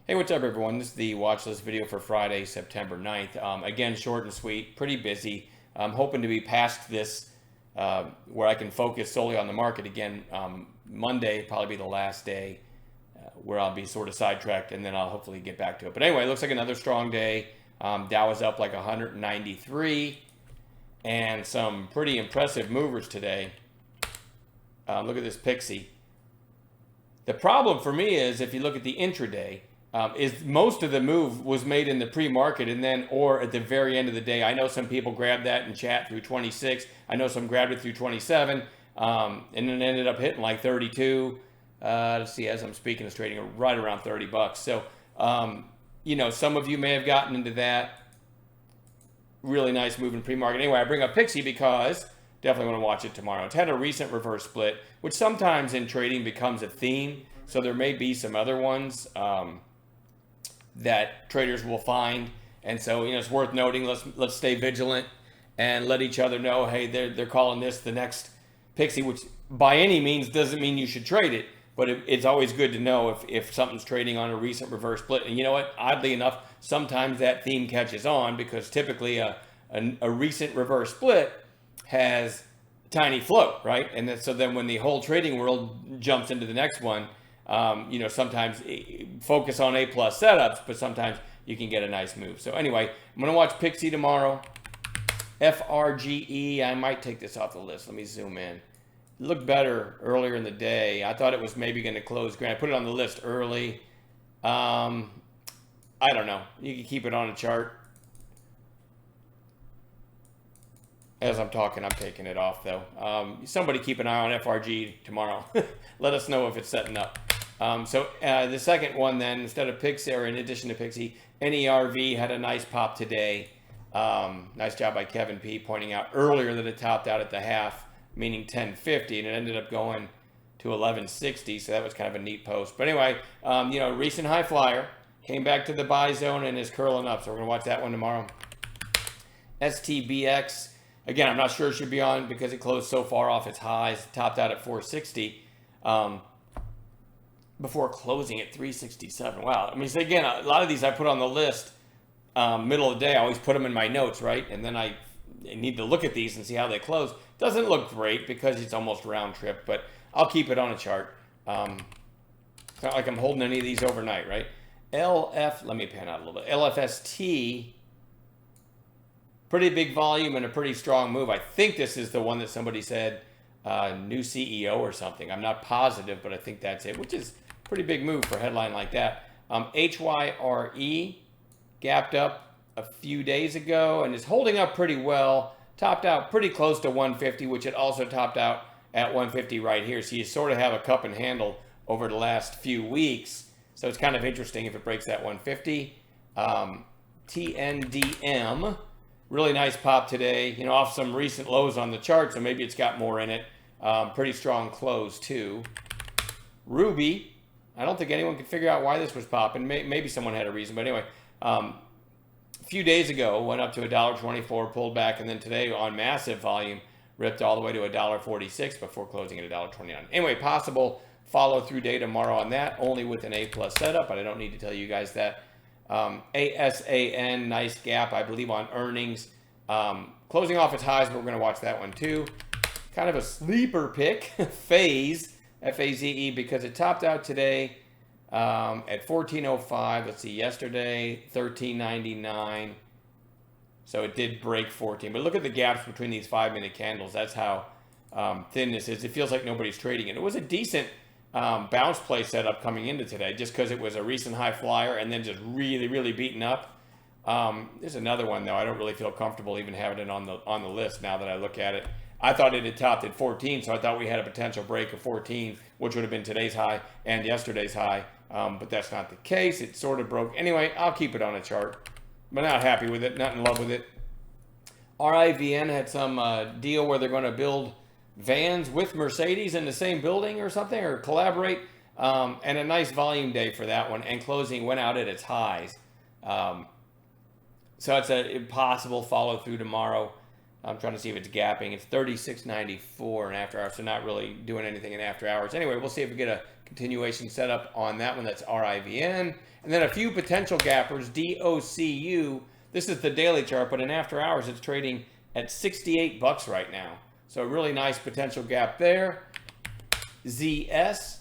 Hey, what's up, everyone? This is the watch list video for Friday, September 9th. Again, short and sweet, pretty busy. I'm hoping to be past this where I can focus solely on the market again. Monday probably be the last day where I'll be sort of sidetracked, and then I'll hopefully get back to it. But anyway, it looks like another strong day. Dow is up like 193, and some pretty impressive movers today. Look at this Pixie. The problem for me is if you look at the intraday, is most of the move was made in the pre-market and then or at the very end of the day. I know some people grabbed that in chat through 26. I know some grabbed it through 27, and then ended up hitting like 32. Let's see, as I'm speaking, it's trading right around 30 bucks. So, some of you may have gotten into that. Really nice move in pre-market. Anyway, I bring up Pixie because definitely want to watch it tomorrow. It's had a recent reverse split, which sometimes in trading becomes a theme. So there may be some other ones that traders will find, and so it's worth noting. Let's stay vigilant and let each other know, hey, they're calling this the next Pixie, which by any means doesn't mean you should trade it, but it's always good to know if something's trading on a recent reverse split. And you know what? Oddly enough, sometimes that theme catches on because typically a recent reverse split has tiny float, right? And so then when the whole trading world jumps into the next one, sometimes focus on A+ setups, but sometimes you can get a nice move. So anyway, I'm going to watch Pixie tomorrow. FRGE, I might take this off the list. Let me zoom in. It looked better earlier in the day. I thought it was maybe going to close. I put it on the list early. I don't know. You can keep it on a chart. As I'm talking, I'm taking it off, though. Somebody keep an eye on FRG tomorrow. Let us know if it's setting up. The second one, then, instead of Pixie, or in addition to Pixie, NERV had a nice pop today. Nice job by Kevin P. pointing out earlier that it topped out at the half, meaning 10.50, and it ended up going to 11.60, so that was kind of a neat post. But anyway, recent high flyer, came back to the buy zone and is curling up, so we're going to watch that one tomorrow. STBX. Again, I'm not sure it should be on because it closed so far off its highs, topped out at 460 before closing at 367. Wow. I mean, so again, a lot of these I put on the list middle of the day. I always put them in my notes, right? And then I need to look at these and see how they close. Doesn't look great because it's almost round trip, but I'll keep it on a chart. It's not like I'm holding any of these overnight, right? let me pan out a little bit. LFST. Pretty big volume and a pretty strong move. I think this is the one that somebody said new CEO or something. I'm not positive, but I think that's it, which is a pretty big move for a headline like that. HYRE gapped up a few days ago and is holding up pretty well. Topped out pretty close to 150, which it also topped out at 150 right here. So you sort of have a cup and handle over the last few weeks. So it's kind of interesting if it breaks that 150. TNDM. Really nice pop today, off some recent lows on the chart, so maybe it's got more in it. Pretty strong close, too. Ruby, I don't think anyone could figure out why this was popping. Maybe someone had a reason, but anyway. A few days ago, went up to $1.24, pulled back, and then today on massive volume, ripped all the way to $1.46 before closing at $1.29. Anyway, possible follow-through day tomorrow on that, only with an A+ setup, but I don't need to tell you guys that. ASAN, nice gap, I believe, on earnings. Closing off its highs, but we're going to watch that one too. Kind of a sleeper pick, FaZe, F-A-Z-E, because it topped out today at 14.05. Let's see, yesterday, 13.99. So it did break 14. But look at the gaps between these 5-minute candles. That's how thin this is. It feels like nobody's trading it. It was a decent bounce play setup coming into today just because it was a recent high flyer and then just really beaten up. There's another one, though. I don't really feel comfortable even having it on the list now that I look at it. I thought it had topped at 14, so I thought we had a potential break of 14, which would have been today's high and yesterday's high, but that's not the case. It sort of broke. Anyway, I'll keep it on a chart, but not happy with it, not in love with it. RIVN had some deal where they're going to build vans with Mercedes in the same building or something, or collaborate, and a nice volume day for that one, and closing went out at its highs. So it's a possible follow through tomorrow. I'm trying to see if it's gapping. It's 36.94 in after hours, so not really doing anything in after hours. Anyway, we'll see if we get a continuation setup on that one. That's RIVN. And then a few potential gappers, DOCU. This is the daily chart, but in after hours, it's trading at 68 bucks right now. So a really nice potential gap there. ZS.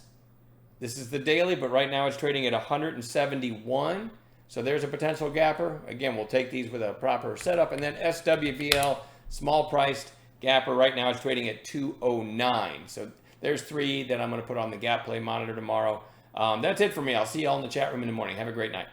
This is the daily, but right now it's trading at 171. So there's a potential gapper. Again, we'll take these with a proper setup. And then SWVL, small priced gapper. Right now it's trading at 209. So there's three that I'm going to put on the gap play monitor tomorrow. That's it for me. I'll see you all in the chat room in the morning. Have a great night.